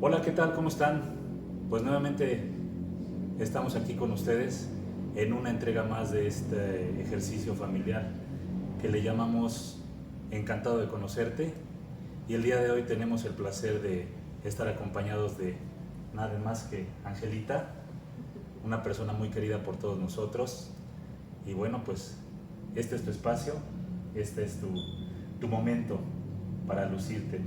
Hola, ¿qué tal? ¿Cómo están? Pues nuevamente estamos aquí con ustedes en una entrega más de este ejercicio familiar que le llamamos Encantado de conocerte. Y el día de hoy tenemos el placer de estar acompañados de nada más que Angelita, una persona muy querida por todos nosotros. Y bueno, pues este es tu espacio, este es tu momento para lucirte.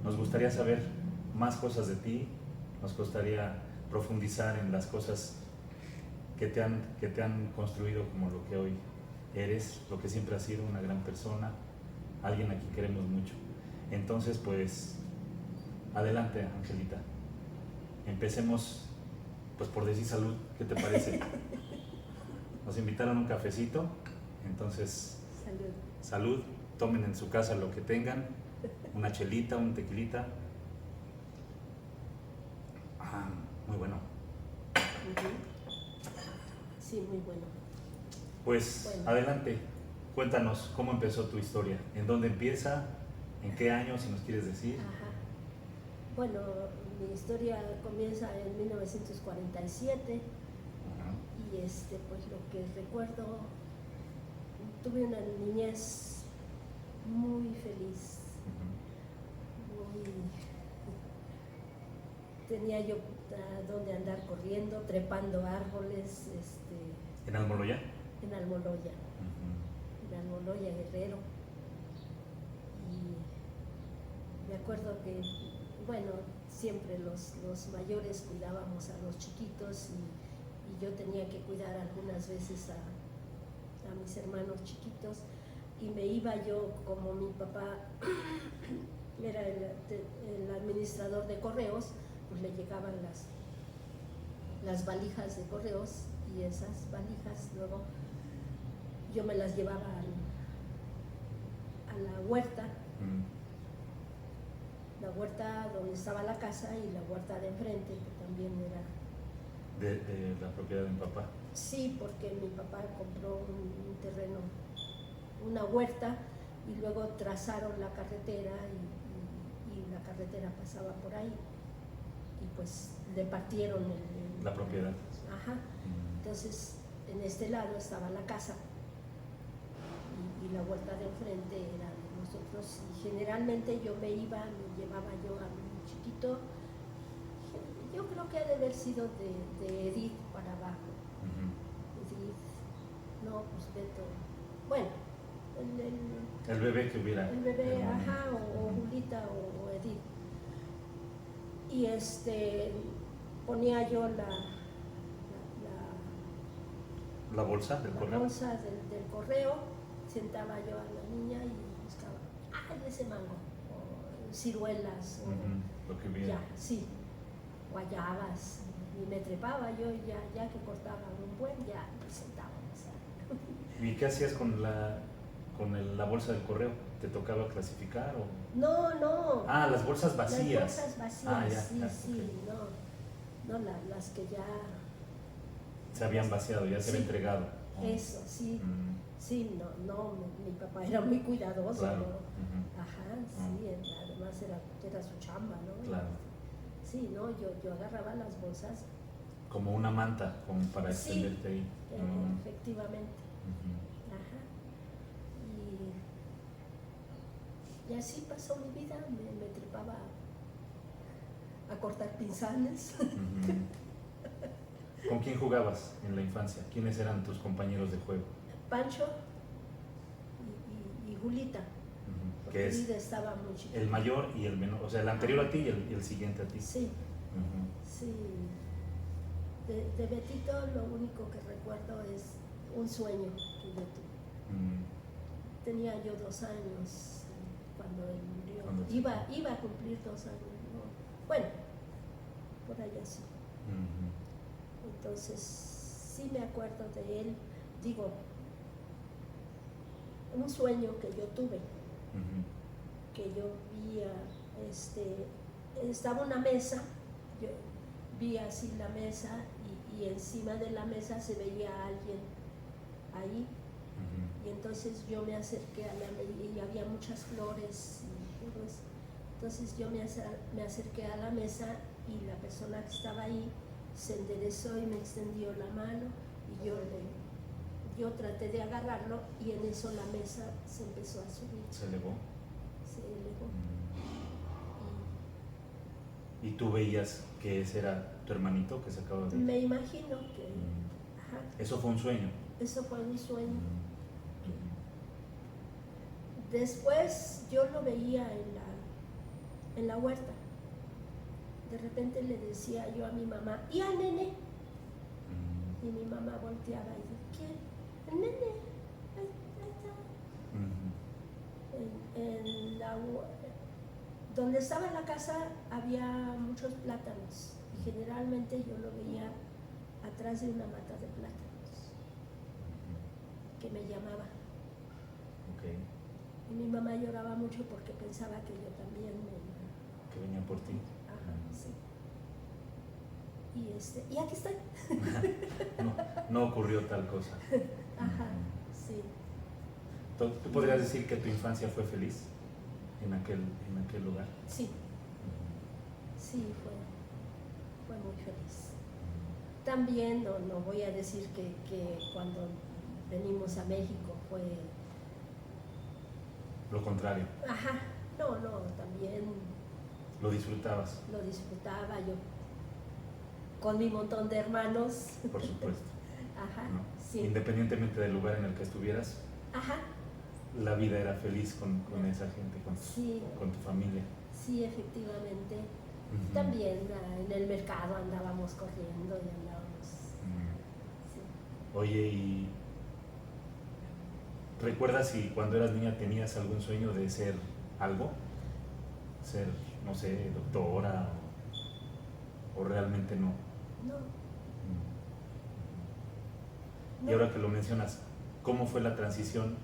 Nos gustaría saber más cosas de ti, nos gustaría profundizar en las cosas que te han construido como lo que hoy eres, lo que siempre has sido, una gran persona, alguien a quien queremos mucho. Entonces, pues, adelante, Angelita. Empecemos, pues, por decir salud. ¿Qué te parece? Nos invitaron a un cafecito, entonces, salud. Tomen en su casa lo que tengan, una chelita, un tequilita. Ah, muy bueno. Sí, muy bueno. Pues, Bueno. adelante, cuéntanos cómo empezó tu historia, en dónde empieza, en qué año, si nos quieres decir. Ajá. Bueno, mi historia comienza en 1947 Ajá. y pues lo que recuerdo, tuve una niñez muy feliz, tenía yo donde andar corriendo, trepando árboles, ¿En Almoloya? en Almoloya, en Almoloya, Guerrero. Y me acuerdo que, bueno, siempre los mayores cuidábamos a los chiquitos y yo tenía que cuidar algunas veces a mis hermanos chiquitos, y me iba yo, como mi papá era el administrador de correos, pues le llegaban las valijas de correos, y esas valijas luego yo me las llevaba a la huerta, la huerta donde estaba la casa y la huerta de enfrente, que también era de la propiedad de mi papá. Sí, porque mi papá compró un terreno, una huerta, y luego trazaron la carretera y la carretera pasaba por ahí, y pues le partieron la propiedad. Ajá. Entonces, en este lado estaba la casa y la huerta de enfrente era de nosotros, y generalmente yo me llevaba yo a mi chiquito. Yo creo que ha de haber sido de Edith para abajo. Edith, no, pues Beto. Bueno, el bebé que hubiera. El bebé, ajá, o Julita o Edith. Y ponía yo la bolsa del correo. La bolsa del correo, sentaba yo a la niña y buscaba, ese mango, o ciruelas, o lo que hubiera. Ya, sí, guayabas, y me trepaba yo, ya que cortaba un buen, ya me sentaba. ¿Y qué hacías con la bolsa del correo? ¿Te tocaba clasificar o...? No. Las bolsas vacías. Las bolsas vacías, ya, sí, okay. No, las que ya... Se habían vaciado, ya se había entregado. Eso, sí. Sí, no, mi papá era muy cuidadoso, claro. ¿no? Ajá, sí, además era su chamba, ¿no? Claro. Sí, no, yo agarraba las bolsas. Como una manta, como para extenderte ahí. Efectivamente. Ajá. Y así pasó mi vida, me trepaba a cortar pinzanes. ¿Con quién jugabas en la infancia? ¿Quiénes eran tus compañeros de juego? Pancho y Julita. Que es estaba muy chiquita. El mayor y el menor, o sea, el anterior a ti y el siguiente a ti. Sí. Sí. De Betito lo único que recuerdo es un sueño que yo tuve. Tenía yo 2 años cuando él murió. Iba a cumplir 2 años, ¿no? Bueno, por allá sí. Entonces, sí me acuerdo de él. Digo, un sueño que yo tuve, que yo vi, estaba una mesa, yo vi así la mesa, y encima de la mesa se veía a alguien ahí, y entonces yo me acerqué a la mesa y había muchas flores y todo eso. Entonces yo me acerqué a la mesa y la persona que estaba ahí se enderezó y me extendió la mano y yo traté de agarrarlo y en eso la mesa se empezó a subir. ¿Se elevó? Se elevó. ¿Y tú veías que ese era tu hermanito que se acaba de ir? Me imagino que... Ajá, ¿Eso fue un sueño? eso fue un sueño. Después yo lo veía en la huerta. De repente le decía yo a mi mamá, ¿y al nene? Y mi mamá volteaba y decía, ¿qué? El nene, ahí está. Donde estaba la casa había muchos plátanos y generalmente yo lo veía atrás de una mata de plátanos que me llamaba. Okay. Y mi mamá lloraba mucho porque pensaba que yo también que venía por ti. Ajá, sí. Y aquí estoy. No ocurrió tal cosa. Ajá, sí. ¿Tú podrías decir que tu infancia fue feliz en aquel lugar? Sí. Sí, fue muy feliz. También no voy a decir que cuando venimos a México fue... Lo contrario. Ajá, no, también... ¿Lo disfrutabas? Lo disfrutaba yo con mi montón de hermanos. Por supuesto. Ajá, ¿No? sí. Independientemente del lugar en el que estuvieras, ajá, la vida era feliz con esa gente, sí, con tu familia. sí, efectivamente. También en el mercado andábamos corriendo y andábamos... Sí. Oye, ¿y recuerdas si cuando eras niña tenías algún sueño de ser algo? Ser, no sé, doctora o realmente no. No. Y ahora que lo mencionas, ¿cómo fue la transición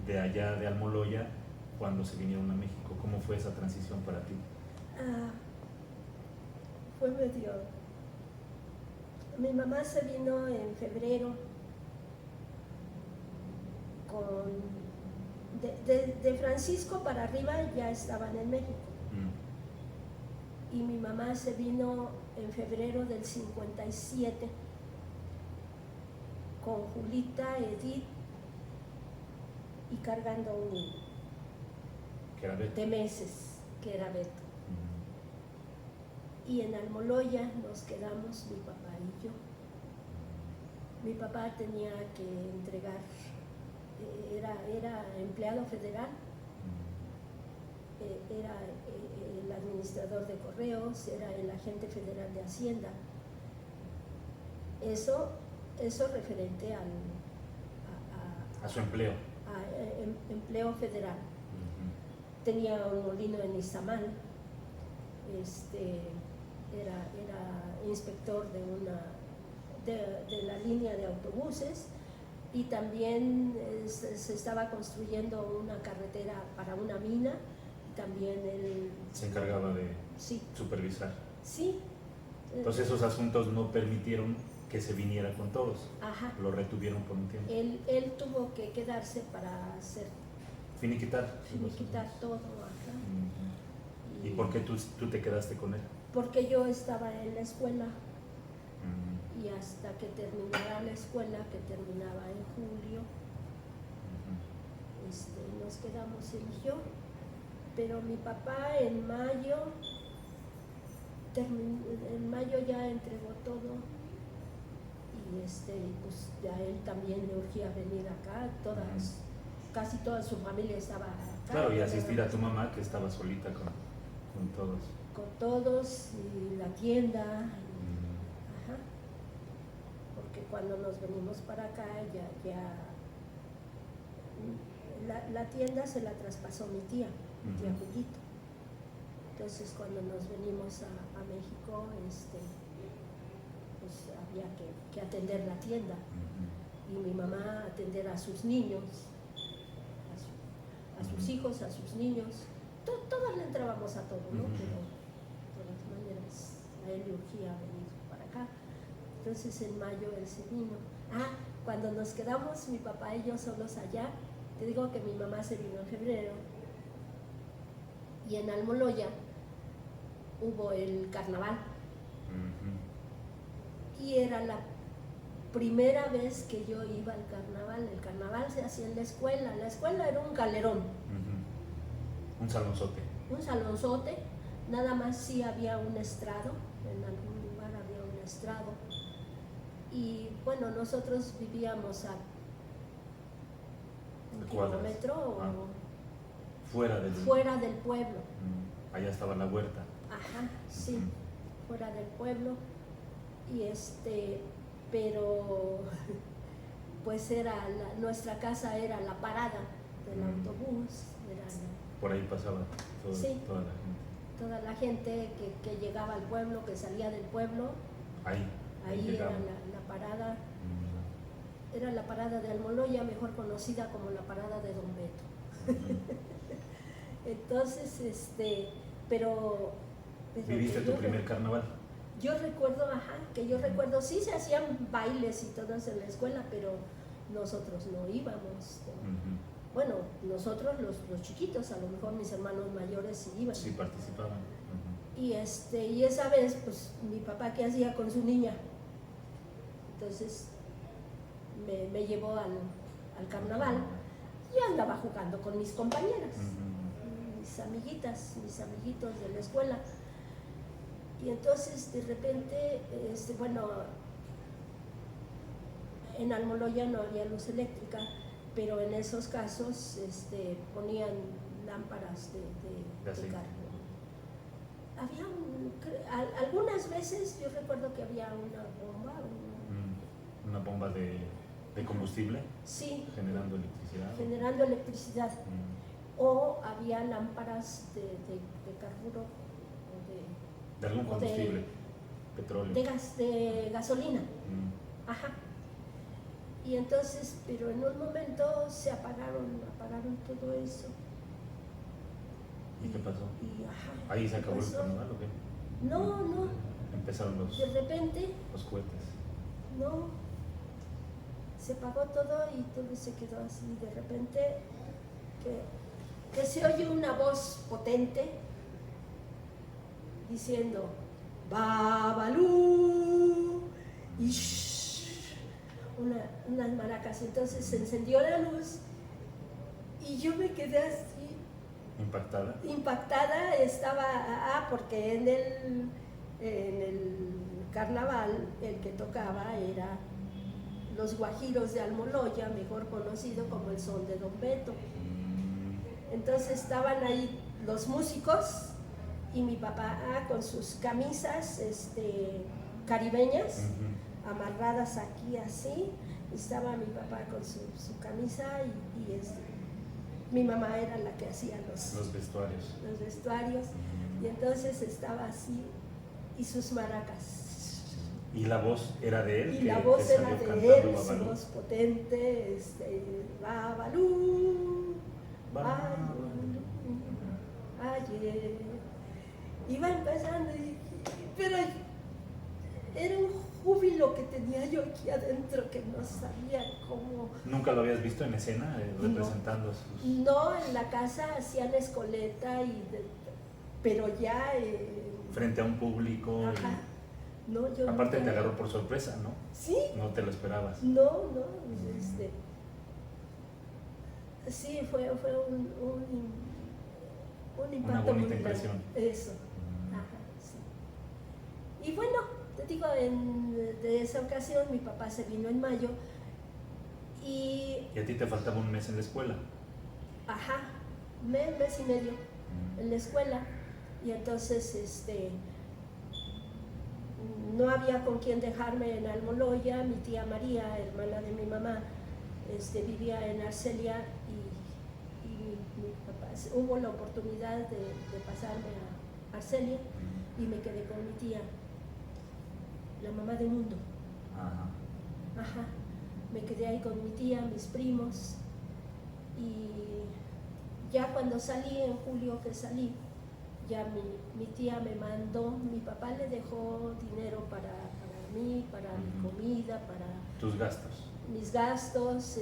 de allá de Almoloya cuando se vinieron a México? ¿Cómo fue esa transición para ti? Fue medio... Mi mamá se vino en febrero de Francisco para arriba ya estaban en México. Y mi mamá se vino en febrero del 57 con Julita, Edith y cargando a un niño ¿Que era Beto? de meses, que era Beto. Y en Almoloya nos quedamos mi papá y yo. Mi papá tenía que entregar, era empleado federal, era el administrador de correos, era el agente federal de Hacienda. Eso referente a su empleo. A empleo federal. Tenía un molino en Izamal, era inspector de la línea de autobuses y también se estaba construyendo una carretera para una mina y también él... Se encargaba de supervisar. Sí. Entonces esos asuntos no permitieron que se viniera con todos. Ajá. Lo retuvieron por un tiempo. Él tuvo que quedarse para hacer... Finiquitar todo. Ajá. ¿Y por qué tú te quedaste con él? Porque yo estaba en la escuela y hasta que terminara la escuela, que terminaba en julio, nos quedamos él y yo. Pero mi papá en mayo ya entregó todo y pues a él también le urgía venir acá, casi toda su familia estaba acá. Claro, y asistir a tu mamá que estaba solita con todos. Con todos y la tienda. Ajá. Porque cuando nos venimos para acá la tienda se la traspasó mi tía Julita. Entonces cuando nos venimos a México, pues había que atender la tienda y mi mamá atender a sus niños, a sus hijos, a sus niños. Todos le entrábamos a todo, ¿no? Pero de todas maneras a él le urgía venir para acá. Entonces en mayo él se vino. Cuando nos quedamos mi papá y yo solos allá, te digo que mi mamá se vino en febrero y y en Almoloya hubo el carnaval. Y era la primera vez que yo iba al carnaval. El carnaval se hacía en la escuela era un galerón. Un salonzote. Un salonzote, nada más sí había un estrado, en algún lugar había un estrado. Y bueno, nosotros vivíamos a un kilómetro fuera del pueblo. Allá estaba la huerta. Ajá, sí, fuera del pueblo. Y pero pues nuestra casa era la parada del autobús. Por ahí pasaba sí, toda la gente. Toda la gente que llegaba al pueblo, que salía del pueblo. Ahí era la parada. Era la parada de Almoloya, mejor conocida como la parada de Don Beto. Entonces, pero ¿viviste tu primer carnaval? Yo recuerdo, sí se hacían bailes y todo eso en la escuela, pero nosotros no íbamos. Bueno, nosotros los chiquitos, a lo mejor mis hermanos mayores sí iban. Sí participaban. Y esa vez, pues mi papá, ¿qué hacía con su niña? Entonces me llevó al carnaval y andaba jugando con mis compañeras, mis amiguitas, mis amiguitos de la escuela. Y entonces de repente, bueno, en Almoloya no había luz eléctrica, pero en esos casos ponían lámparas de carbón. Había algunas veces yo recuerdo que había una bomba. ¿Una bomba de combustible? Sí. ¿Generando electricidad? Generando electricidad. O había lámparas de carburo. ¿De algún combustible? ¿Petróleo? De gasolina. Ajá. Y entonces, pero en un momento se apagaron todo eso. ¿Y qué pasó? Ajá, ¿Ahí se acabó el carnaval o qué? No. Empezaron de repente, los cohetes. No, se apagó todo y todo se quedó así. De repente, que se oye una voz potente diciendo Babalú y unas maracas. Entonces se encendió la luz y yo me quedé así impactada. Estaba porque en el carnaval el que tocaba era los guajiros de Almoloya, mejor conocido como el son de Don Beto. Entonces estaban ahí los músicos y mi papá con sus camisas caribeñas, amarradas aquí así. Estaba mi papá con su camisa y mi mamá era la que hacía los vestuarios. Y entonces estaba así y sus maracas. ¿Y la voz era de él? Y la voz era de él, su voz potente, Babalú, ayer. Iba empezando, pero era un júbilo que tenía yo aquí adentro que no sabía cómo. ¿Nunca lo habías visto en escena representando sus...? No, en la casa hacían escoleta, pero ya... frente a un público. Ajá. No, yo aparte te agarró por sorpresa, ¿no? Sí. No te lo esperabas. No. Sí, fue un impacto. Una bonita impresión. Eso. Ajá, sí. Y bueno, te digo, de esa ocasión mi papá se vino en mayo y a ti te faltaba un mes en la escuela. Ajá, mes y medio en la escuela. Y entonces no había con quién dejarme en Almoloya. Mi tía María, hermana de mi mamá, vivía en Arcelia y mi papá hubo la oportunidad de pasarme a Arcelia y me quedé con mi tía, la mamá de Mundo. Ajá. Me quedé ahí con mi tía, mis primos, y ya cuando salí, en julio que salí, ya mi tía me mandó, mi papá le dejó dinero para mí, para mi comida, para tus gastos, mis gastos,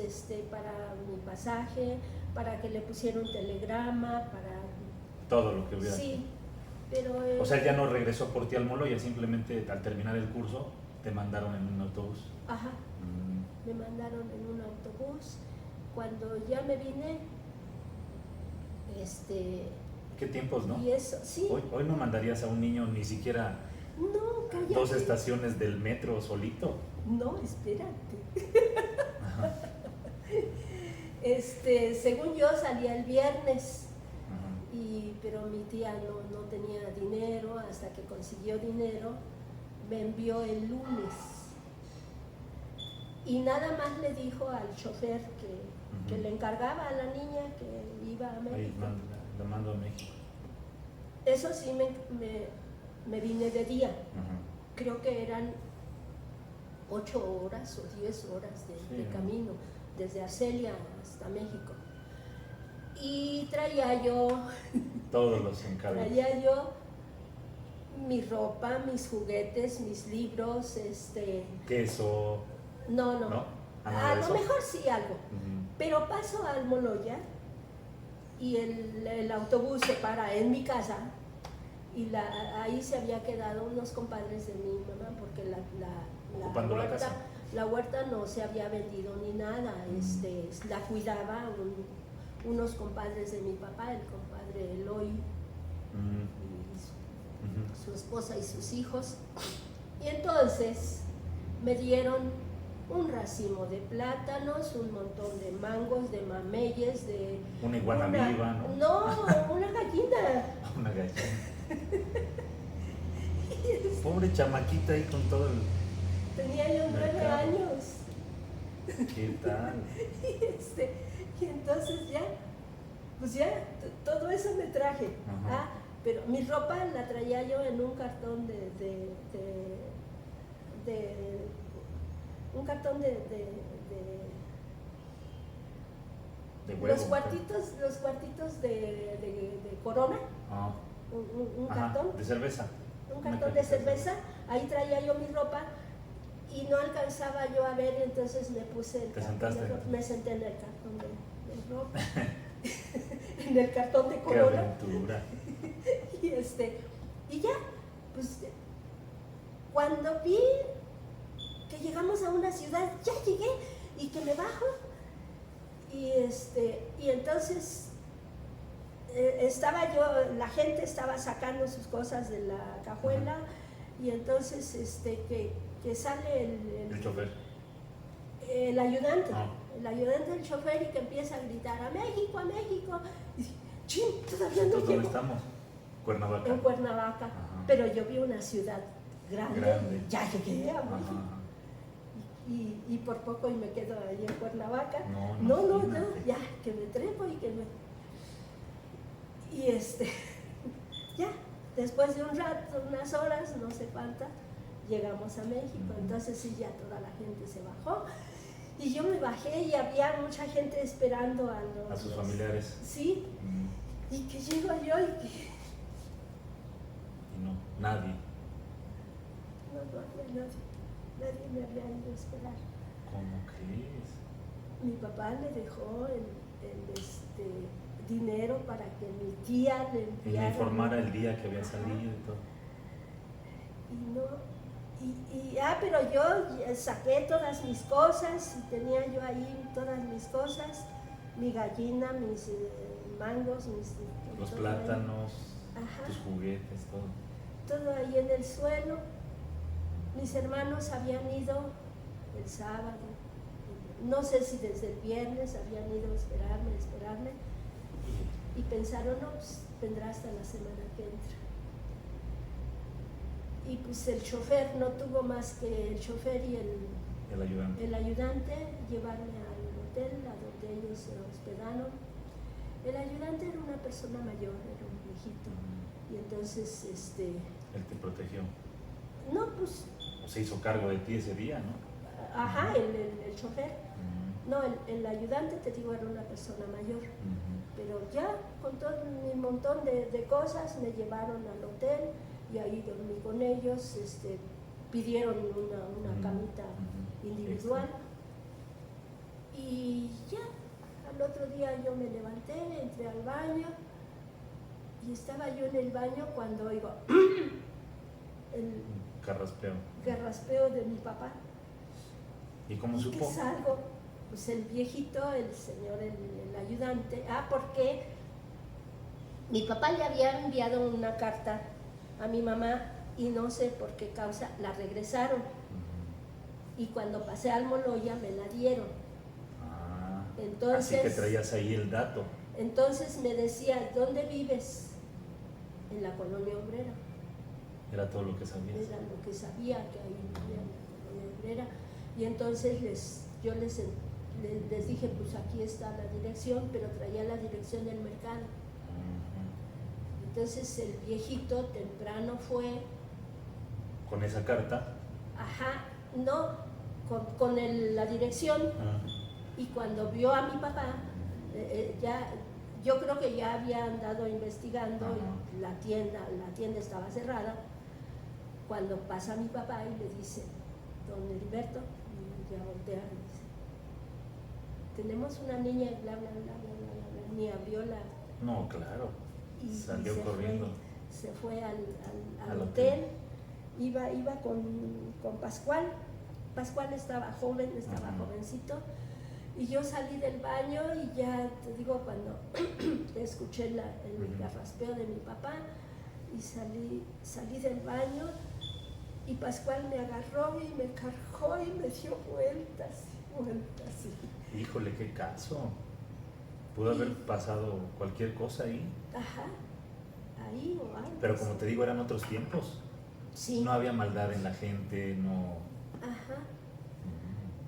para mi pasaje, para que le pusiera un telegrama, todo lo que hubiera. Sí, pero... O sea, ya no regresó por ti al Moloya, simplemente al terminar el curso te mandaron en un autobús. Ajá, me mandaron en un autobús. Cuando ya me vine, ¿Qué tiempos, no? y eso, sí. Hoy no mandarías a un niño ni siquiera No, cállate. 2 estaciones del metro solito. No, espérate. Ajá. Según yo salía el viernes, Ajá. pero mi tía no tenía dinero. Hasta que consiguió dinero, me envió el lunes. Y nada más le dijo al chofer que le encargaba a la niña que iba a México. Ahí la mando a México. Eso sí, me vine de día. Ajá. Creo que eran 8 horas o 10 horas de camino, desde Arcelia hasta México. Y traía yo todos los encargos. Traía yo mi ropa, mis juguetes, mis libros, queso. No. A lo mejor sí algo. Pero paso al Moloya y el autobús se para en mi casa, y ahí se había quedado unos compadres de mi mamá, porque Ocupando la casa. La huerta no se había vendido ni nada. La cuidaba unos compadres de mi papá, el compadre Eloy, y su esposa y sus hijos. Y entonces me dieron un racimo de plátanos, un montón de mangos, de mameyes, de... Una iguana viva, ¿no? No, una gallina. Una gallina. Pobre chamaquita ahí con todo el... Tenía yo 9 años. ¿Qué tal? Y entonces pues todo eso me traje. Pero mi ropa la traía yo en un cartón un cartón de huevo, los cuartitos de Corona. Un cartón de cerveza. Un cartón de cerveza. Ahí traía yo mi ropa y no alcanzaba yo a ver, y entonces me puse ¿Te sentaste? Me senté en el cartón de ropa. En el cartón de Corona. ¡Qué aventura! Y ya, pues cuando vi que llegamos a una ciudad, ya llegué, y que me bajo, y entonces la gente estaba sacando sus cosas de la cajuela, y entonces que sale el chofer, el ayudante, el ayudante del chofer, y que empieza a gritar: ¡A México, a México! Y dije: ¡chin! Todavía no llego. ¿Dónde estamos? Cuernavaca. En Cuernavaca. Pero yo vi una ciudad grande. Ya llegué a México. Y por poco y me quedo ahí en Cuernavaca. No, ya, que me trepo y que me... Y ya, después de un rato, unas horas, no sé cuántas, llegamos a México. Entonces sí, ya toda la gente se bajó. Y yo me bajé y había mucha gente esperando a sus familiares. Sí. Y que llego yo y que... Y no, nadie. No había nadie. Nadie me había ido a esperar. ¿Cómo crees? Mi papá le dejó el dinero para que mi tía le enviara. Y le informara el día que había salido y todo. Y no... pero yo saqué todas mis cosas, y tenía yo ahí todas mis cosas, mi gallina, mis mangos, los plátanos, tus juguetes, todo ahí en el suelo. Mis hermanos habían ido el sábado, no sé si desde el viernes habían ido a esperarme, y pensaron: no, pues vendrá hasta la semana que entra. Y pues el chofer no tuvo más que el chofer y el ayudante llevarme al hotel a donde ellos se hospedaron. El ayudante era una persona mayor, era un viejito, y entonces él te protegió. No, pues... Se hizo cargo de ti ese día, ¿no? Ajá, el chofer. No, el ayudante, te digo, era una persona mayor. Pero ya con todo mi montón de cosas me llevaron al hotel, y ahí dormí con ellos. Pidieron una camita individual. Y ya, al otro día yo me levanté, entré al baño, y estaba yo en el baño cuando oigo el carraspeo de mi papá. ¿Y cómo supo? ¿Qué salgo? Pues el viejito, el señor, el ayudante. Porque mi papá le había enviado una carta a mi mamá y no sé por qué causa la regresaron. Y cuando pasé al Moloya me la dieron. Entonces, así que traías ahí el dato. Entonces me decía, ¿dónde vives? En la colonia obrera. Era todo lo que sabías. Era lo que sabía, que ahí vivía en la colonia obrera. Y entonces yo les dije, pues aquí está la dirección, pero traía la dirección del mercado. Entonces el viejito temprano fue... ¿Con esa carta? No, con la dirección. Y cuando vio a mi papá, yo creo que ya había andado investigando y la tienda estaba cerrada. Cuando pasa mi papá y le dice, don Heriberto, y ya voltea y dice, tenemos una niña y bla, bla, bla, bla, bla, bla, ni abrió la... No, claro, salió corriendo. Se fue al hotel, iba con Pascual. Pascual estaba joven, estaba jovencito. Y yo salí del baño y ya, te digo, cuando escuché el carraspeo de mi papá y salí del baño y Pascual me agarró y me cargó y me dio vueltas. Híjole, qué caso. Pudo haber pasado cualquier cosa ahí. Ahí o algo. Pero como te digo, eran otros tiempos. Sí. No había maldad en la gente, no...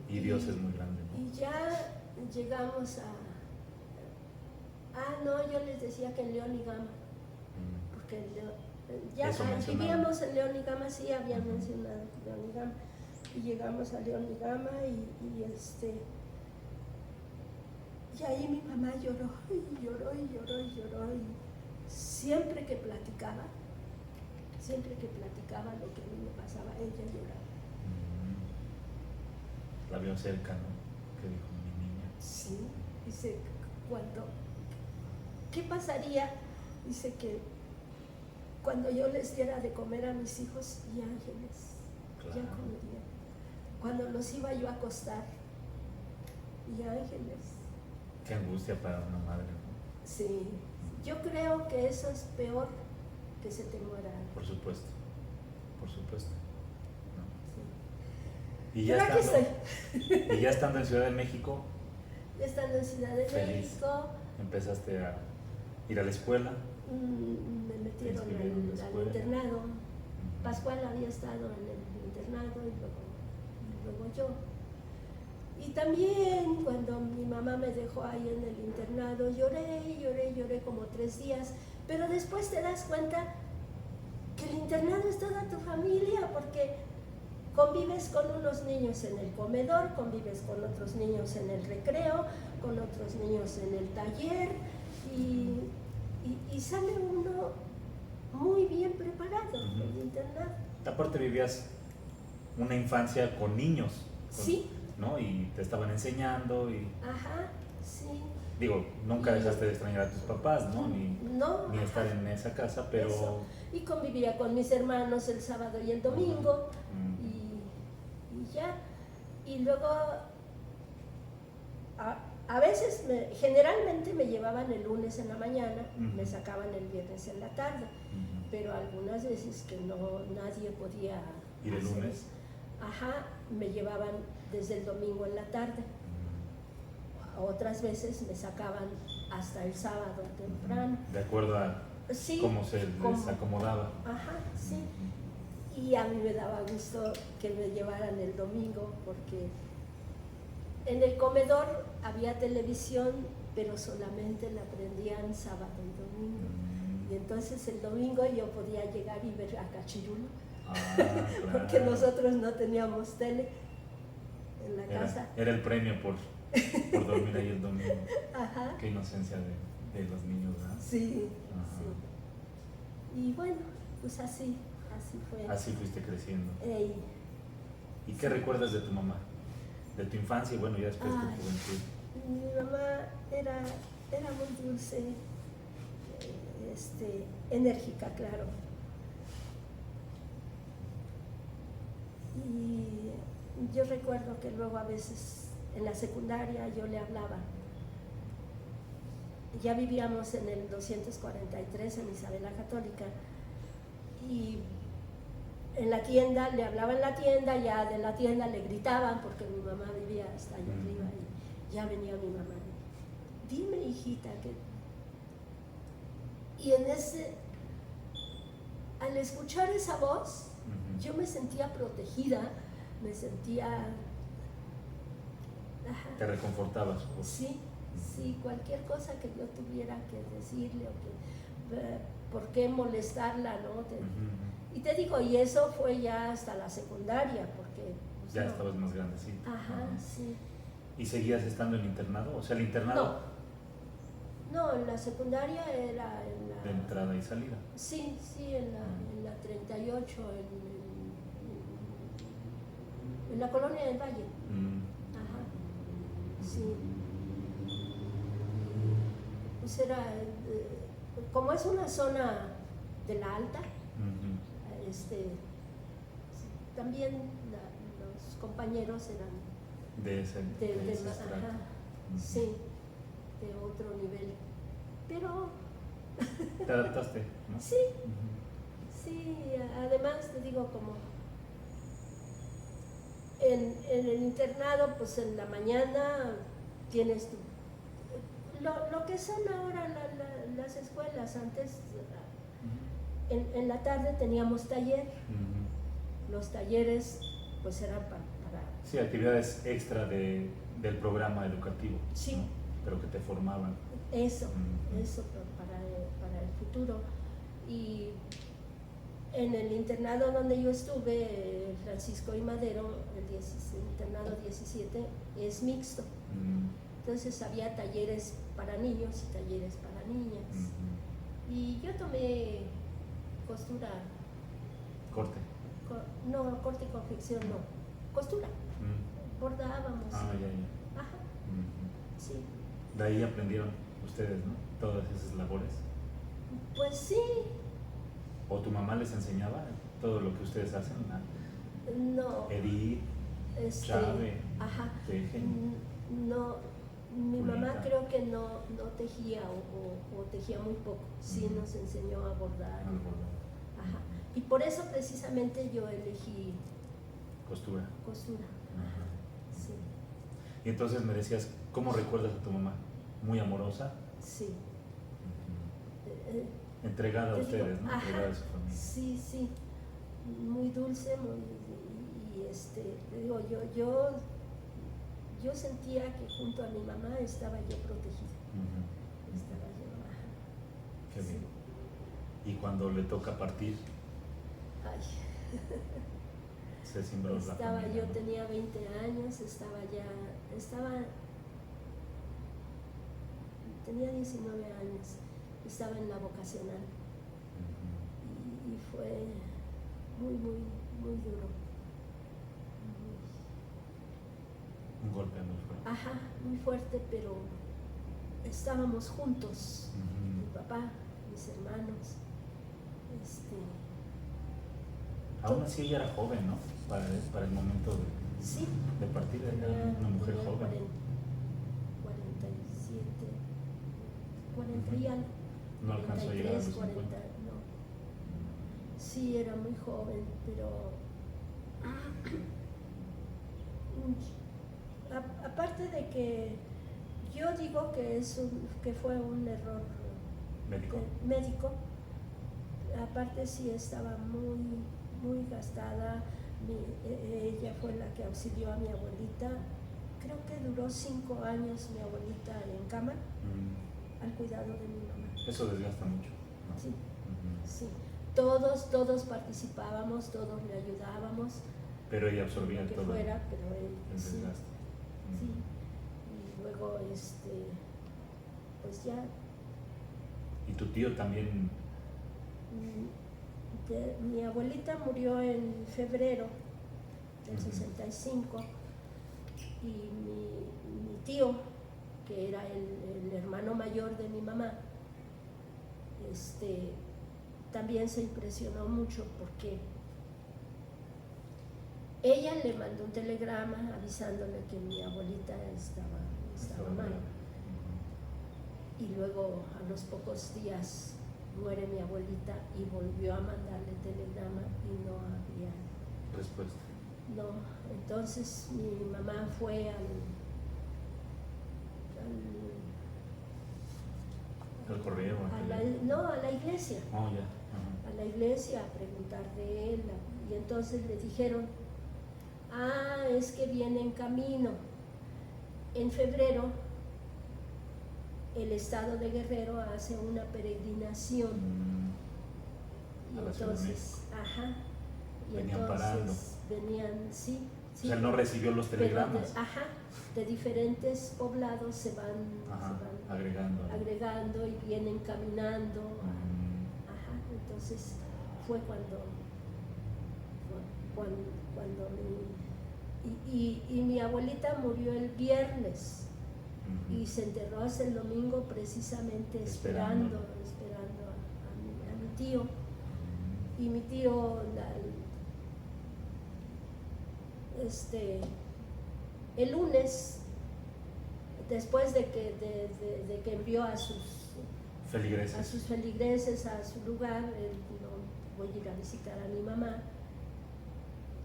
Y Dios es muy grande, ¿no? Y ya llegamos no, yo les decía que en León y Gama, porque ya vivíamos en León y Gama, sí, había mencionado León y Gama, y llegamos a León y Gama y ahí mi mamá lloró, y siempre que platicaba lo que a mí me pasaba, ella lloraba. La vio cerca, ¿no? ¿Qué dijo mi niña? Sí, dice, ¿qué pasaría? Dice que cuando yo les diera de comer a mis hijos y ángeles, ya comerían. Cuando los iba yo a acostar, y ángeles. Qué angustia para una madre, ¿no? Sí, yo creo que eso es peor que se te muera. Por supuesto. Y ya estando en Ciudad de México. Ya estando en Ciudad de México. Empezaste a ir a la escuela. Me metieron al internado. Pascual había estado en el internado y luego yo. Y también cuando mi mamá me dejó ahí en el internado, lloré como 3 días. Pero después te das cuenta que el internado es toda tu familia, porque convives con unos niños en el comedor, convives con otros niños en el recreo, con otros niños en el taller y sale uno muy bien preparado del internado. Aparte vivías una infancia con niños, sí, ¿no? Y te estaban enseñando y... sí. Digo, nunca dejaste de extrañar a tus papás, ¿no? Ni estar en esa casa, pero... Eso. Y convivía con mis hermanos el sábado y el domingo y ya. Y luego, a veces, generalmente me llevaban el lunes en la mañana, me sacaban el viernes en la tarde, pero algunas veces que nadie podía ir el lunes. Me llevaban desde el domingo en la tarde. Otras veces me sacaban hasta el sábado temprano. De acuerdo a cómo se les acomodaba. Sí. Y a mí me daba gusto que me llevaran el domingo, porque en el comedor había televisión, pero solamente la prendían sábado y domingo. Y entonces el domingo yo podía llegar y ver a Cachirulo, claro. Porque nosotros no teníamos tele en la casa. Era el premio por dormir ahí el domingo. Qué inocencia de los niños, ¿verdad? Sí. Y bueno, pues así fue. Así fuiste creciendo. ¿Y qué sí. recuerdas de tu mamá? De tu infancia y bueno, ya después de tu juventud. Mi mamá era muy dulce, enérgica, claro. Y yo recuerdo que luego a veces en la secundaria yo le hablaba. Ya vivíamos en el 243 en Isabel la Católica y en la tienda, le hablaba en la tienda, ya de la tienda le gritaban porque mi mamá vivía hasta allá arriba y ya venía mi mamá. Dime, hijita, que... Y al escuchar esa voz, yo me sentía protegida, me sentía... ¿Te reconfortabas? Sí, sí, cualquier cosa que yo tuviera que decirle o que... ¿Por qué molestarla, no? Y te digo, y eso fue ya hasta la secundaria, porque... Pues, ya estabas más grande, sí. Ajá, sí. ¿Y seguías estando en internado? O sea, el internado... No, la secundaria era en la... de entrada y salida. Sí, sí, en la 38, en la colonia del Valle. Ajá, sí. Pues era... como es una zona de la alta, también los compañeros eran de ese estrato. Ajá, sí, de otro nivel, pero ¿te adaptaste? ¿No? Sí, sí, además te digo, como en el internado, pues en la mañana tienes lo que son ahora las escuelas. Antes en la tarde teníamos taller. Los talleres pues eran para... Sí, actividades extra del programa educativo. Sí. ¿No? Pero que te formaban. Eso para el futuro. Y en el internado donde yo estuve, Francisco y Madero, el internado 17, es mixto. Entonces había talleres para niños y talleres para niñas. Y yo tomé costura. ¿Corte? No, corte y confección no. Costura. Bordábamos. Ya. Ajá. Sí. De ahí aprendieron ustedes, ¿no? Todas esas labores. Pues sí. ¿O tu mamá les enseñaba todo lo que ustedes hacen? No. Edith, Chávez, ajá. tejen. No, mi Julita. mamá creo que no tejía o tejía muy poco. Sí nos enseñó a bordar. Ajá. Y por eso precisamente yo elegí costura. Ajá. Sí. Y entonces me decías, ¿cómo recuerdas a tu mamá? ¿Muy amorosa? Sí. Entregada a ustedes, ¿no? Ajá. Entregada a su familia. Sí, sí. Muy dulce, te digo, yo sentía que junto a mi mamá estaba yo protegida. Estaba yo. Ajá. Qué bien. Y cuando le toca partir, ay. se cimbró la familia, Yo ¿no? tenía 20 años, tenía 19 años, estaba en la vocacional. Y fue muy, muy, muy duro. Un golpe muy fuerte. Ajá, muy fuerte, pero estábamos juntos, mi papá, mis hermanos. Aún así ella era joven, ¿no? Para el momento de partida, era una mujer joven. 47, 40 y algo. No alcanzó a llegar a los 40, 50. no. Sí, era muy joven, pero aparte de que yo digo que fue un error médico, aparte sí estaba muy, muy gastada. Ella fue la que auxilió a mi abuelita. Creo que duró 5 años mi abuelita en cama al cuidado de mi mamá. Eso desgasta mucho, ¿no? Sí, sí. Todos participábamos, todos le ayudábamos. Pero ella absorbía todo fuera, pero él, el desgaste. Sí. Y luego, pues ya. ¿Y tu tío también? Mi abuelita murió en febrero del 65 y mi tío, que era el hermano mayor de mi mamá, también se impresionó mucho porque ella le mandó un telegrama avisándole que mi abuelita estaba mal. Y luego a los pocos días muere mi abuelita y volvió a mandarle telegrama y no había respuesta. No, entonces mi mamá fue al correo. A la iglesia. Oh, ya. Uh-huh. A la iglesia a preguntar de él. Y entonces le dijeron, es que viene en camino. En febrero el estado de Guerrero hace una peregrinación. Y entonces, y venían entonces parando. Venían, sí. O sea, no recibió los telegramas. De diferentes poblados se van agregando y vienen caminando. Entonces fue cuando mi abuelita murió el viernes y se enterró hasta el domingo precisamente esperando a mi tío. Y mi tío el lunes, después de que envió a sus feligreses a su lugar, voy a ir a visitar a mi mamá.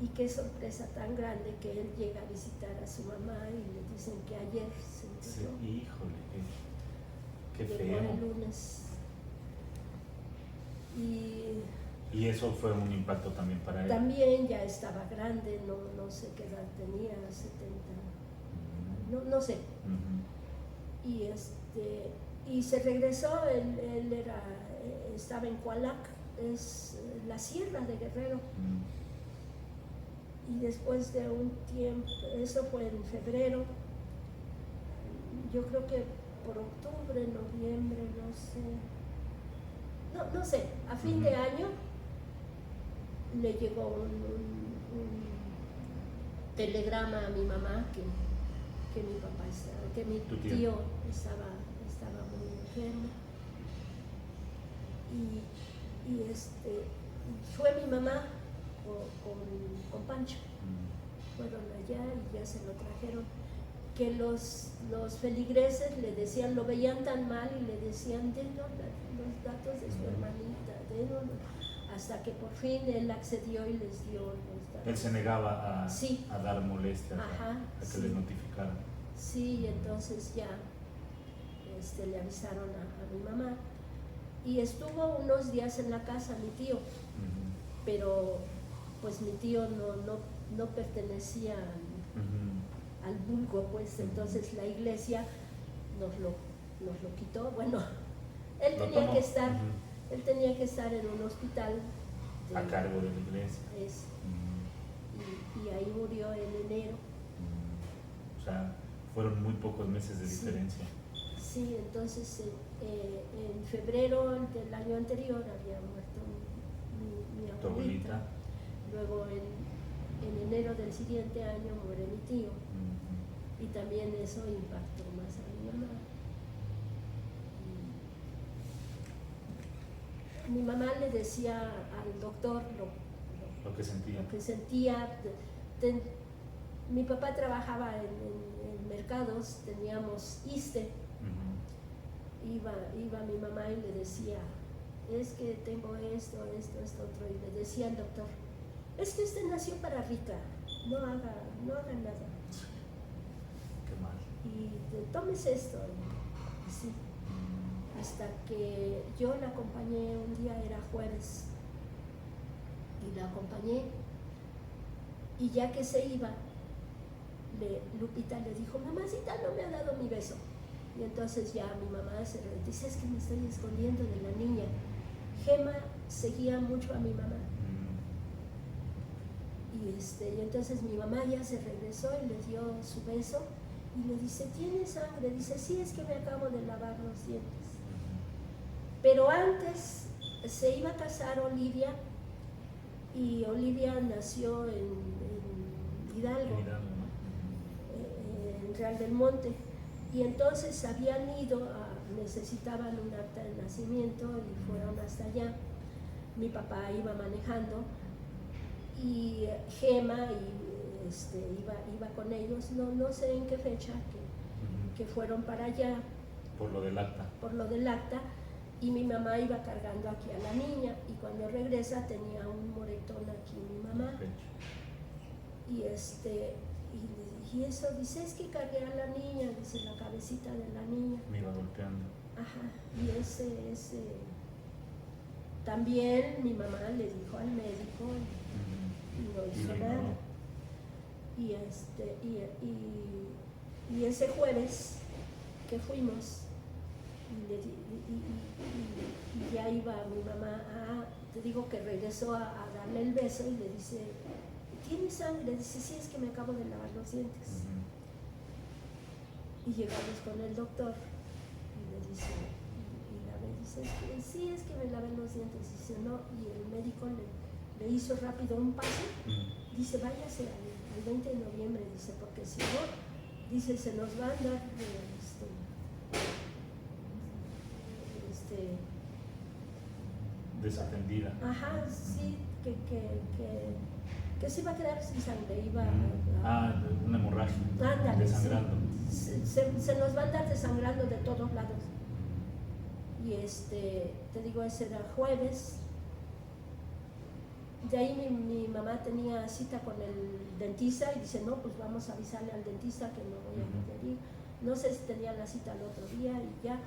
Y qué sorpresa tan grande que él llega a visitar a su mamá y le dicen que ayer se enterró. Sí, híjole, qué feo. Llegó el lunes. Y eso fue un impacto también para él. También ya estaba grande, no sé qué edad tenía, 70, no sé. Y se regresó, él estaba en Coalac, es la sierra de Guerrero. Y después de un tiempo, eso fue en febrero, yo creo que por octubre, noviembre, no sé, a fin de año le llegó un telegrama a mi mamá que mi papá que mi tío estaba muy enfermo. Y fue mi mamá con Pancho. Fueron allá y ya se lo trajeron. Que los feligreses le decían, lo veían tan mal y le decían, denos los datos de su hermanita, denos, hasta que por fin él accedió y les dio los datos. Él se negaba a dar molestias, a que les notificaran. Sí, entonces ya le avisaron a mi mamá. Y estuvo unos días en la casa mi tío, pero pues mi tío no pertenecía al vulgo, pues entonces la iglesia nos lo quitó. Bueno, él tenía que estar en un hospital a cargo de la iglesia. Y ahí murió en enero. O sea, fueron muy pocos meses de diferencia. Sí, entonces en febrero del año anterior había muerto mi abuelita. Luego en enero del siguiente año muere mi tío. Y también eso impactó más a mi mamá. Mi mamá le decía al doctor lo que sentía. Mi papá trabajaba en mercados, teníamos ISSSTE. Iba mi mamá y le decía, es que tengo esto, otro, y le decía al doctor, es que usted nació para rica, no haga nada. Qué mal. Y tomes esto, y sí. Hasta que yo la acompañé, un día era jueves, y la acompañé, y ya que se iba, Lupita le dijo, mamacita no me ha dado mi beso. Y entonces ya mi mamá se dice, es que me estoy escondiendo de la niña. Gema seguía mucho a mi mamá. Y entonces mi mamá ya se regresó y le dio su beso y le dice, ¿tiene sangre? Dice, sí, es que me acabo de lavar los dientes. Pero antes se iba a casar Olivia, y Olivia nació en Hidalgo, en Real del Monte. Y entonces habían ido a necesitaban un acta de nacimiento y fueron hasta allá. Mi papá iba manejando y Gema iba con ellos, no sé en qué fecha, que fueron para allá. Por lo del acta. Por lo del acta, y mi mamá iba cargando aquí a la niña, y cuando regresa tenía un moretón aquí mi mamá. Y y eso dice, es que cargué a la niña, dice, la cabecita de la niña. Me iba golpeando. Ajá, y también mi mamá le dijo al médico y no hizo nada. Y ese jueves que fuimos, y ya iba mi mamá, te digo que regresó a darle el beso y le dice, ¿tiene sangre? Dice, sí, es que me acabo de lavar los dientes. Y llegamos con el doctor y le dice, y la ve, dice, sí, es que me lavé los dientes. Dice, no, y el médico le hizo rápido un paso. Dice, váyase al 20 de noviembre, dice, porque si no, dice, se nos va a andar desatendida. Ajá, sí, que se iba a quedar sin sangre, una hemorragia. Ándale, desangrando. Sí. Se nos va a andar desangrando de todos lados. Y te digo, ese era jueves. De ahí mi mamá tenía cita con el dentista y dice, no, pues vamos a avisarle al dentista que no voy a poder ir. No sé si tenía la cita el otro día y ya.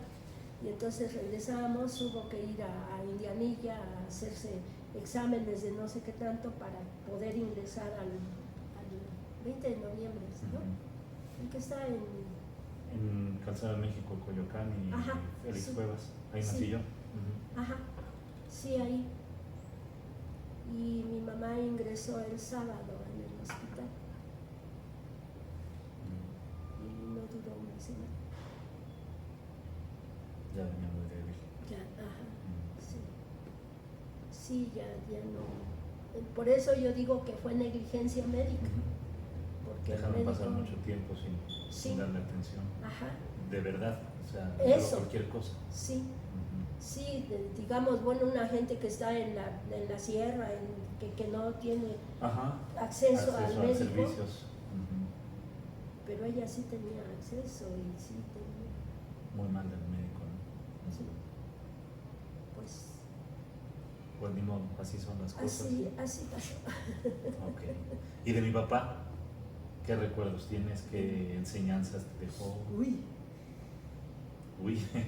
Y entonces regresamos, hubo que ir a Indianilla a hacerse exámenes de no sé qué tanto para poder ingresar al 20 de noviembre, ¿no? El que está en Calzada de México, Coyoacán y Félix Cuevas. Ahí nací yo. Ajá, sí, ahí. Y mi mamá ingresó el sábado en el hospital. Y no duró una semana. Ya venía muy débil. Ya, sí. Sí, ya no. Por eso yo digo que fue negligencia médica. Porque dejaron el médico, pasar mucho tiempo sin darle atención. De verdad, o sea, eso, cualquier cosa. Sí. Sí, digamos, bueno, una gente que está en la sierra, que no tiene acceso al médico, servicios. Pero ella sí tenía acceso y sí tenía. Muy mal del médico, ¿no? Sí. Pues ni modo, así son las cosas. Así pasó. Okay. ¿Y de mi papá? ¿Qué recuerdos tienes? ¿Qué enseñanzas te dejó? Uy.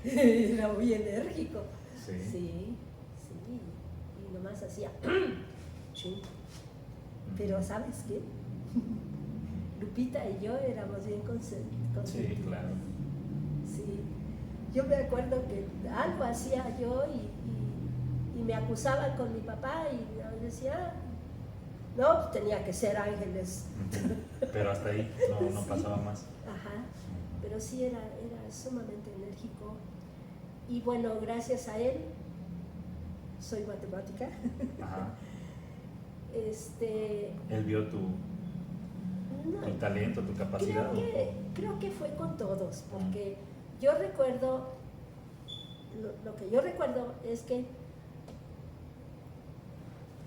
Era muy enérgico. Sí. Y nomás hacía. Sí. Pero ¿sabes qué? Lupita y yo éramos bien consentidos. Sí, claro. Sí. Yo me acuerdo que algo hacía yo y me acusaban con mi papá y decía, no, tenía que ser Ángeles. Pero hasta ahí no pasaba más. Ajá. Pero sí era sumamente enérgico. Y bueno, gracias a él, soy matemática. Ajá. Él vio tu talento, tu capacidad. Creo que fue con todos, porque yo recuerdo, lo que yo recuerdo es que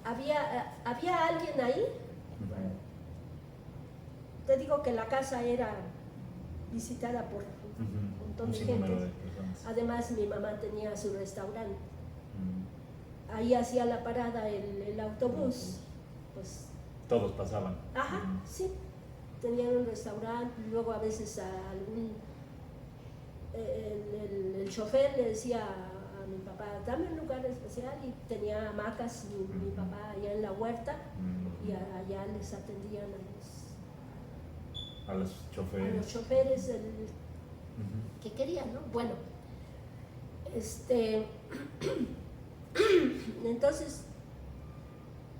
había alguien ahí. Te digo que la casa era visitada por un montón de gente. Además, mi mamá tenía su restaurante. Ahí hacía la parada el autobús. Pues, todos pasaban. Ajá, sí. Tenían un restaurante, luego a veces el chofer le decía a mi papá, dame un lugar especial, y tenía hamacas mi papá allá en la huerta, y allá les atendían a los choferes. A los choferes que querían, ¿no? Bueno, entonces,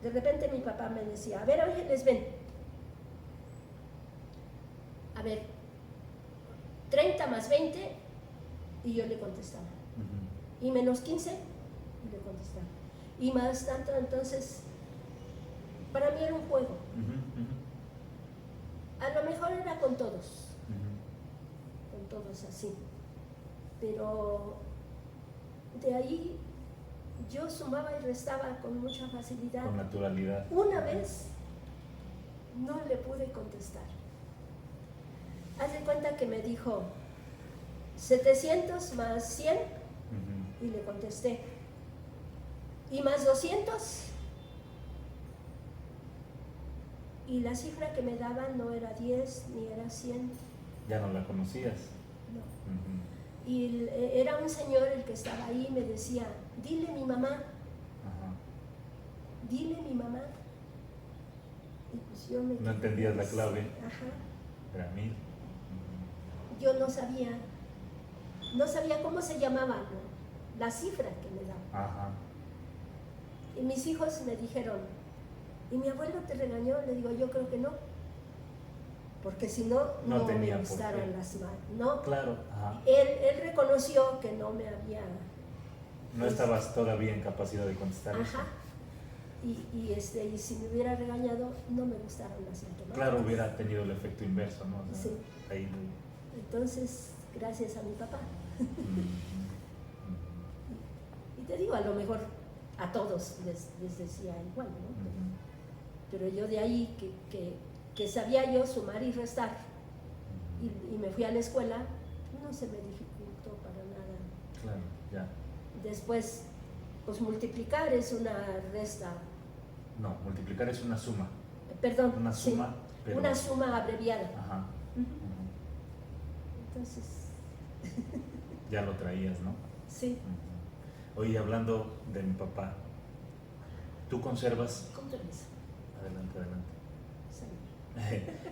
de repente mi papá me decía, a ver, Ángeles, ven. A ver, 30 más 20, y yo le contestaba. Y menos 15, y le contestaba. Y más tanto, entonces, para mí era un juego. A lo mejor era con todos así. pero de ahí yo sumaba y restaba con mucha facilidad. Con naturalidad. Una vez no le pude contestar. Haz de cuenta que me dijo 700 más 100 y le contesté. ¿Y más 200? Y la cifra que me daban no era 10 ni era 100. Ya no la conocías. No. Y era un señor el que estaba ahí y me decía, dile mi mamá. Ajá. Dile mi mamá. Y pues yo me... No entendías la clave. Ajá. Era 1000. Yo no sabía cómo se llamaba, ¿no? La cifra que me daba. Ajá. Y mis hijos me dijeron, ¿y mi abuelo te regañó? Le digo, yo creo que no. Porque si no, No no me tenía por gustaran qué. las manos. No. Claro. Ajá. Él reconoció que no me había... No estabas todavía en capacidad de contestar eso. Ajá. Y si me hubiera regañado, no me gustaron las matemáticas. Claro, hubiera tenido el efecto inverso, ¿no? O sea, Sí. ahí. Entonces, gracias a mi papá. Y te digo, a lo mejor a todos les decía igual, ¿no? Pero yo de ahí que sabía yo sumar y restar y me fui a la escuela, no se me dificultó para nada. Claro, ya. Después, pues multiplicar es una resta. No, multiplicar es una suma. Perdón. Una suma, sí, pero... una suma abreviada. Ajá. Entonces, Ya lo traías, ¿no? sí. Oye, hablando de mi papá, ¿tú conservas? Con permiso. Adelante, adelante. Sí.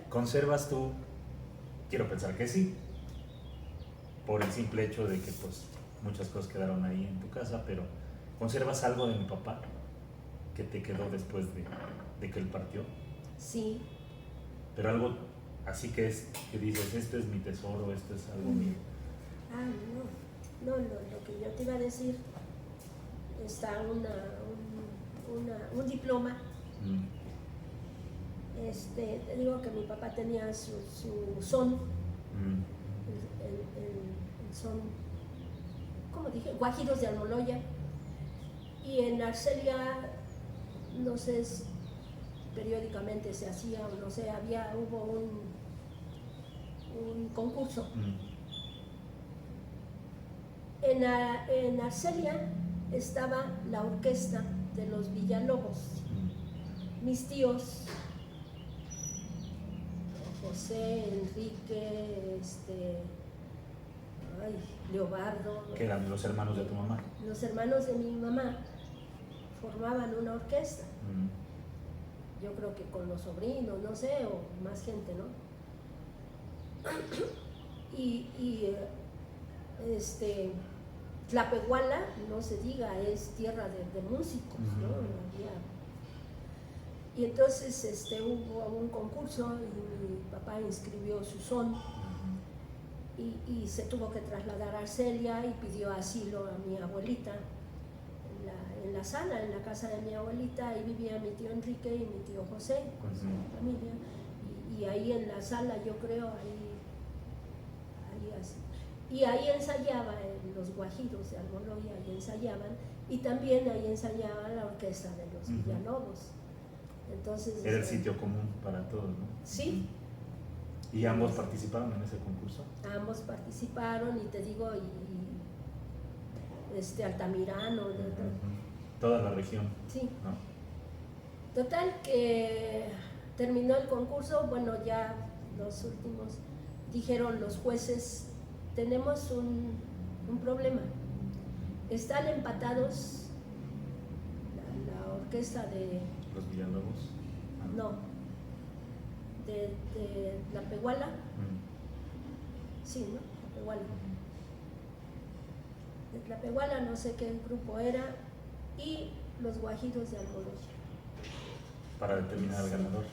¿Conservas tú? Quiero pensar que sí, por el simple hecho de que pues muchas cosas quedaron ahí en tu casa, pero ¿conservas algo de mi papá que te quedó después de que él partió? Sí. Pero algo así que dices, esto es mi tesoro, esto es algo mío. Ah, no, lo que yo te iba a decir, está un diploma. Te digo que mi papá tenía su son, el son, ¿cómo dije? Guajiros de Almoloya. Y en Arcelia, no sé, periódicamente se hacía, o no sé, hubo un concurso. En Arcelia estaba la orquesta de los Villalobos. Mis tíos, José, Enrique, Leobardo. Que eran los hermanos de tu mamá. Los hermanos de mi mamá formaban una orquesta. Yo creo que con los sobrinos, no sé, o más gente, ¿no? Tlapehuala, no se diga, es tierra de músicos, ¿no? Y entonces hubo un concurso y mi papá inscribió su son y se tuvo que trasladar a Arcelia y pidió asilo a mi abuelita en la sala, en la casa de mi abuelita. Ahí vivía mi tío Enrique y mi tío José con su familia, y ahí en la sala, yo creo, ahí así. Y ahí ensayaba los guajiros de Almoloya, ahí ensayaban, y también ahí ensayaba la orquesta de los Villalobos. Entonces, era el sitio común para todos, ¿no? Sí. ¿Y ambos participaron en ese concurso? Ambos participaron, y te digo, Altamirano, toda la región. Sí. ¿No? Total que terminó el concurso, bueno, ya los últimos dijeron los jueces, tenemos un problema, están empatados la orquesta de... ¿Los Villalobos? No, de Tlapehuala. Sí, ¿no? Tlapehuala. De Tlapehuala, no sé qué grupo era, y los Guajiros de Almoloya. Para determinar al ganador.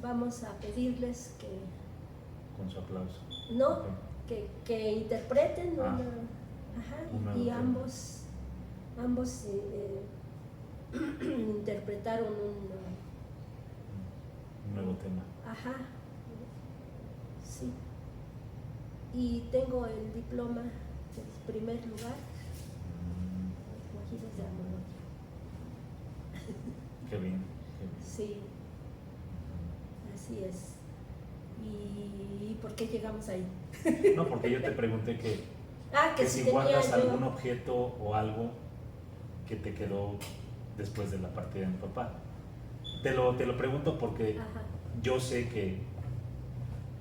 Vamos a pedirles que... Con su aplauso. No, Okay. que interpreten y tema. ambos interpretaron un nuevo tema. Ajá, sí. Y tengo el diploma primer lugar, Guajiros de Amoloya. Qué bien, qué bien. Sí, así es. ¿Y por qué llegamos ahí? No, porque yo te pregunté que Que si si guardas tenía yo... algún objeto o algo que te quedó después de la partida de mi papá. Te lo pregunto porque Ajá. yo sé que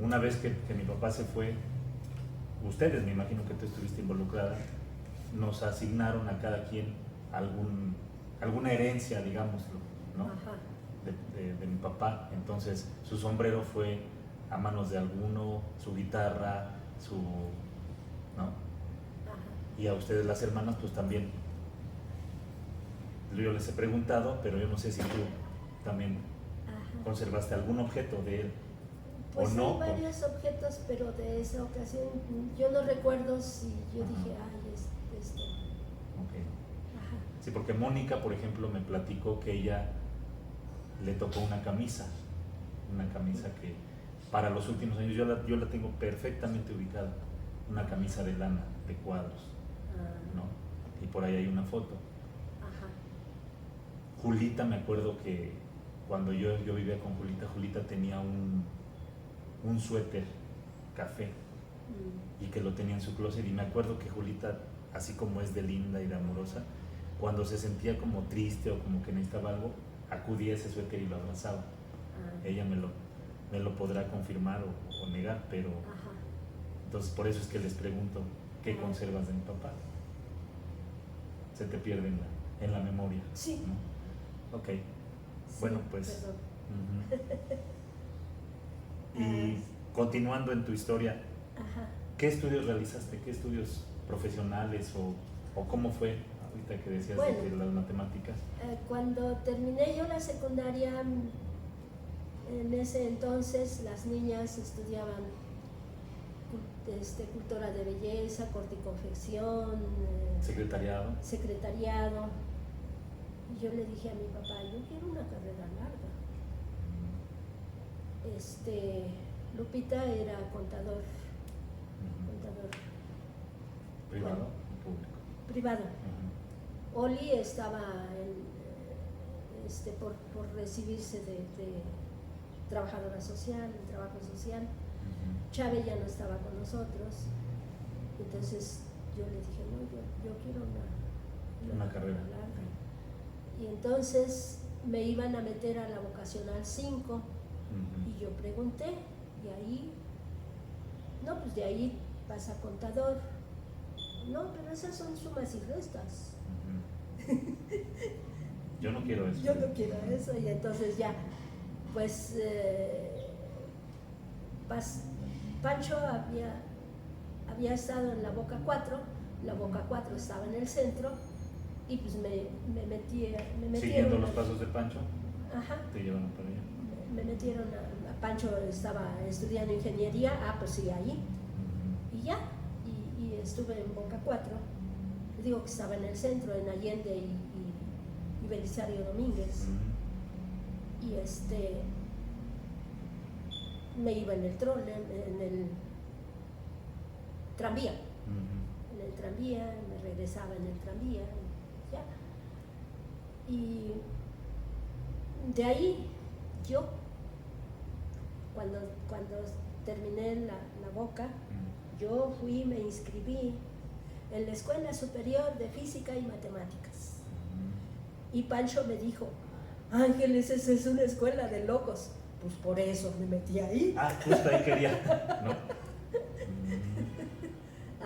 una vez que mi papá se fue, ustedes, me imagino que tú estuviste involucrada, nos asignaron a cada quien alguna herencia, digámoslo, ¿no? Ajá. De mi papá. Entonces su sombrero fue a manos de alguno, su guitarra, ¿no? Ajá. Y a ustedes las hermanas pues también. Yo les he preguntado, pero yo no sé si tú también Ajá. conservaste algún objeto de él. Pues ¿O no? hay varios objetos, pero de esa ocasión yo no recuerdo si yo Ajá. dije, ay, es esto. Ok. Ajá. Sí, porque Mónica, por ejemplo, me platicó que ella le tocó una camisa que para los últimos años yo la tengo perfectamente ubicada, una camisa de lana, de cuadros, ¿no? Y por ahí hay una foto. Ajá. Julita, me acuerdo que cuando yo vivía con Julita tenía un suéter café y que lo tenía en su closet, y me acuerdo que Julita, así como es de linda y de amorosa, cuando se sentía como triste o como que necesitaba algo, acudía a ese suéter y lo abrazaba. Ella me lo podrá confirmar o negar, pero Ajá. entonces por eso es que les pregunto, ¿qué conservas de mi papá? Se te pierde en la memoria. Sí. ¿No? Ok. Sí, Bueno, pues. perdón. Y continuando en tu historia, Ajá. ¿qué estudios realizaste? ¿Qué estudios profesionales o cómo fue ahorita que decías Bueno, de las matemáticas? Cuando terminé yo la secundaria, en ese entonces las niñas estudiaban cultura de belleza, corte y confección, secretariado. Y yo le dije a mi papá, yo quiero una carrera larga. Lupita era contador. ¿Privado Bueno, o público? Privado. Oli estaba por recibirse de trabajadora social, de trabajo social. Chávez ya no estaba con nosotros. Entonces yo le dije, no, yo quiero una carrera larga. Y entonces me iban a meter a la vocacional 5 y yo pregunté, y ahí, no, pues de ahí pasa contador. No, pero esas son sumas y restas. Yo no quiero eso. Yo no quiero eso, y entonces ya, pues Pancho había estado en la Boca 4, la Boca 4 estaba en el centro, y pues me metieron. Siguiendo los pasos de Pancho, ajá, te llevaron para allá. Me metieron a Pancho, estaba estudiando ingeniería, pues sí, ahí, y ya, y estuve en Boca 4, digo que estaba en el centro, en Allende y Belisario Domínguez, y me iba en el tranvía, en el tranvía, me regresaba en el tranvía, ya. Y de ahí yo, cuando terminé la Boca, yo fui y me inscribí en la Escuela Superior de Física y Matemáticas. Y Pancho me dijo, Ángeles, esa es una escuela de locos. Pues por eso me metí ahí. Justo ahí quería, ¿no?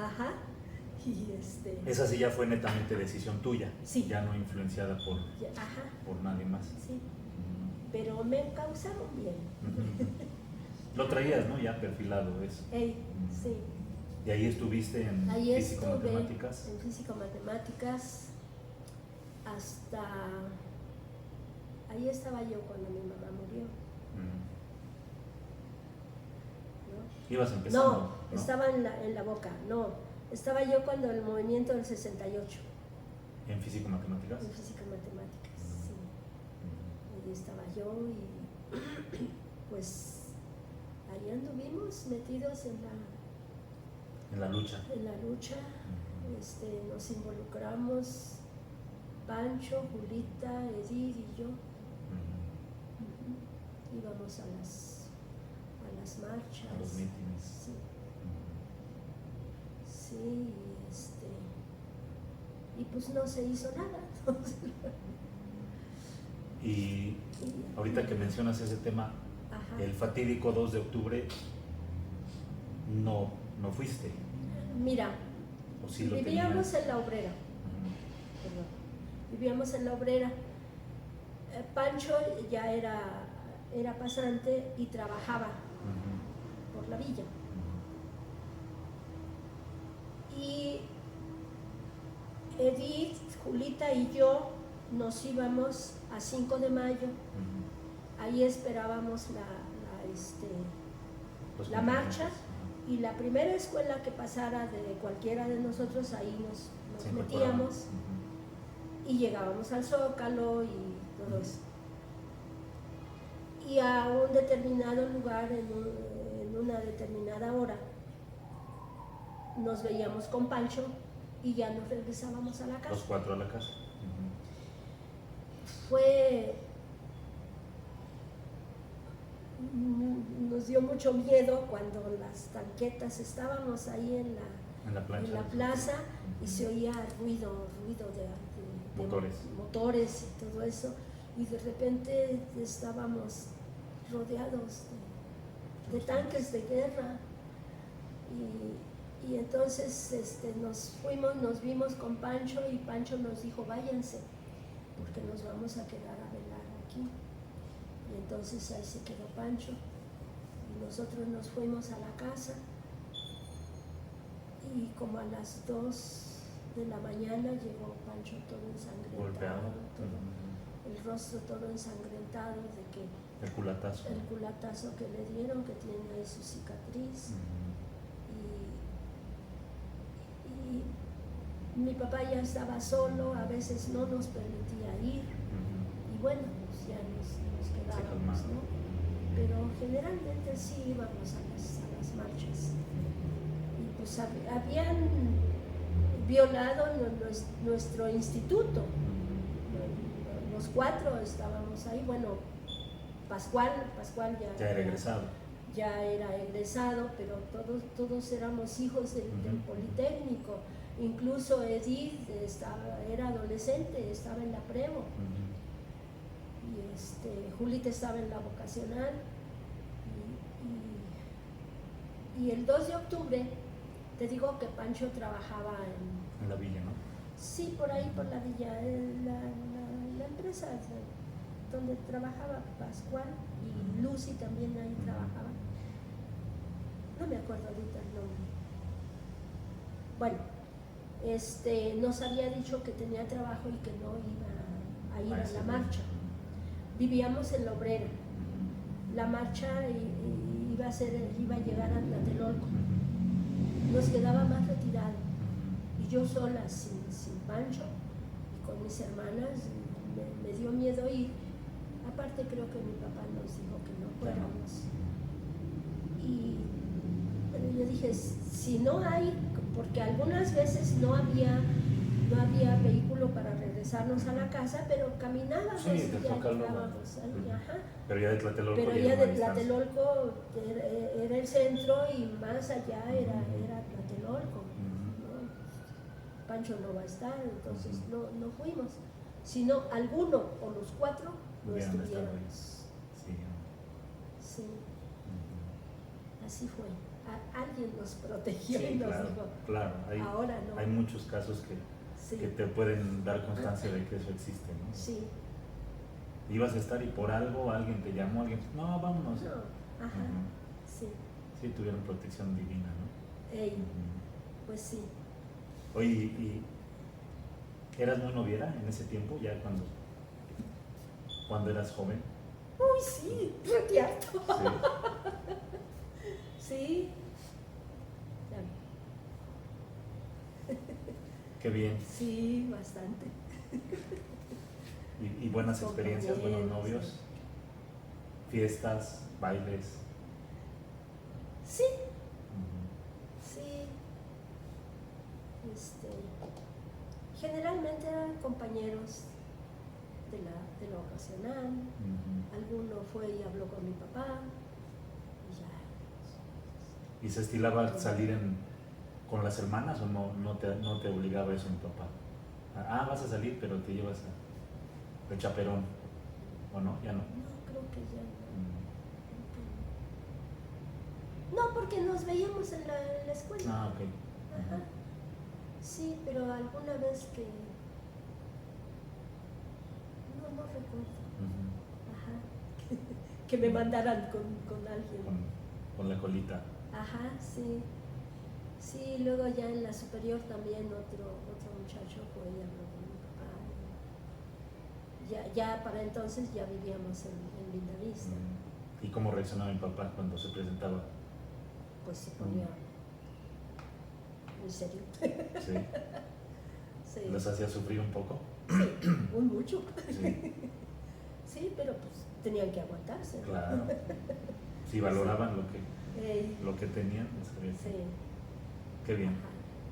Ajá. Y esa sí ya fue netamente decisión tuya. Sí. Ya no influenciada por nadie más. Sí. Pero me causaron bien. Lo traías, ¿no? Ya perfilado eso. Sí. ¿Y ahí estuviste en físico-matemáticas? En físico-matemáticas hasta... Ahí estaba yo cuando mi mamá murió. ¿No? ¿Ibas empezando? No, estaba en la Boca, no. Estaba yo cuando el movimiento del 68. ¿En físico-matemáticas? En físico-matemáticas, sí. Ahí estaba yo y pues ahí anduvimos metidos en la lucha. En la lucha, Nos involucramos, Pancho, Julita, Edith y yo. Íbamos a las marchas. A los mítines. Sí. Sí, y pues no se hizo nada. Y ahorita que mencionas ese tema, Ajá. el fatídico 2 de octubre, no fuiste. Mira, ¿O sí lo vivíamos tenías? en la Obrera. Perdón. Vivíamos en la Obrera. Pancho ya era pasante y trabajaba por la villa. Y Edith, Julita y yo nos íbamos a 5 de mayo. Ahí esperábamos la marcha, y la primera escuela que pasara de cualquiera de nosotros, ahí nos metíamos y llegábamos al Zócalo y todo eso. Y a un determinado lugar, en una determinada hora, nos veíamos con Pancho y ya nos regresábamos a la casa. Los 4 a la casa. Nos dio mucho miedo cuando las tanquetas, estábamos ahí en la plaza y se oía ruido de motores y todo eso, y de repente estábamos rodeados de tanques de guerra, y entonces nos vimos con Pancho, y Pancho nos dijo: váyanse, porque nos vamos a quedar a velar aquí. Y entonces ahí se quedó Pancho y nosotros nos fuimos a la casa, y como a las 2 de la mañana llegó Pancho todo ensangrentado, golpeado, el rostro todo ensangrentado de que el culatazo que le dieron, que tiene ahí su cicatriz. Y mi papá ya estaba solo, a veces no nos permitía ir, y bueno, pues ya nos quedábamos, ¿no? Pero generalmente sí íbamos a las marchas. Y pues habían violado nuestro instituto. Los 4 estábamos ahí. Bueno, Pascual ya era egresado. Ya era egresado, pero todos éramos hijos del Politécnico. Incluso Edith era adolescente, estaba en la Prevo. Y Julita estaba en la vocacional. Y el 2 de octubre, te digo que Pancho trabajaba en la villa, ¿no? Sí, por ahí, por la villa, la empresa donde trabajaba Pascual, y Lucy también ahí trabajaba. No me acuerdo ahorita el nombre. Bueno, nos había dicho que tenía trabajo y que no iba a ir a la marcha. Vivíamos en la Obrera. La marcha iba a llegar a Tlatelolco. Nos quedaba más retirado. Y yo sola, sin Pancho, y con mis hermanas, me dio miedo ir. Aparte, creo que mi papá nos dijo que no fuéramos. Pero yo dije, si no hay, porque algunas veces no había vehículo para regresarnos a la casa, pero caminábamos, sí, y ya llegábamos ahí. Ajá. Pero ya de Tlatelolco, era el centro, y más allá era Tlatelolco. ¿No? Pancho no va a estar, entonces no fuimos. Sino alguno o los 4 no estuviéramos. Sí. Así fue. Alguien nos protegió, y nos dijo, claro, ahora no. Hay muchos casos que te pueden dar constancia de que eso existe, ¿no? Sí. Ibas a estar y por algo alguien te llamó, no, vámonos. No, ajá, sí. Sí, tuvieron protección divina, ¿no? Pues sí. Oye, ¿y eras muy noviera en ese tiempo, ya cuando eras joven? Uy, sí, retearto. Sí. Qué bien. Sí, bastante. Y buenas experiencias, buenos novios, fiestas, bailes. Sí. Sí. Generalmente eran compañeros de la ocasional. Alguno fue y habló con mi papá y ya. ¿Y se estilaba salir con las hermanas o no te obligaba eso mi papá? Vas a salir, pero te llevas de chaperón, ¿o no? Ya no. No, creo que ya no. No, porque nos veíamos en la escuela. Ok. Ajá. Sí, pero alguna vez que... No recuerdo. Ajá. Que me mandaran con alguien. Con la colita. Ajá, sí. Sí, luego ya en la superior también otro muchacho fue y habló con mi papá. Ya para entonces ya vivíamos en Lindavista. ¿Y cómo reaccionaba mi papá cuando se presentaba? Pues se ponía muy serio. Sí. Sí. ¿Los hacía sufrir un poco? Sí, un mucho. Sí. Sí, pero pues tenían que aguantarse. Claro. Sí, valoraban Sí. lo que tenían. Sí. Qué bien. Ajá.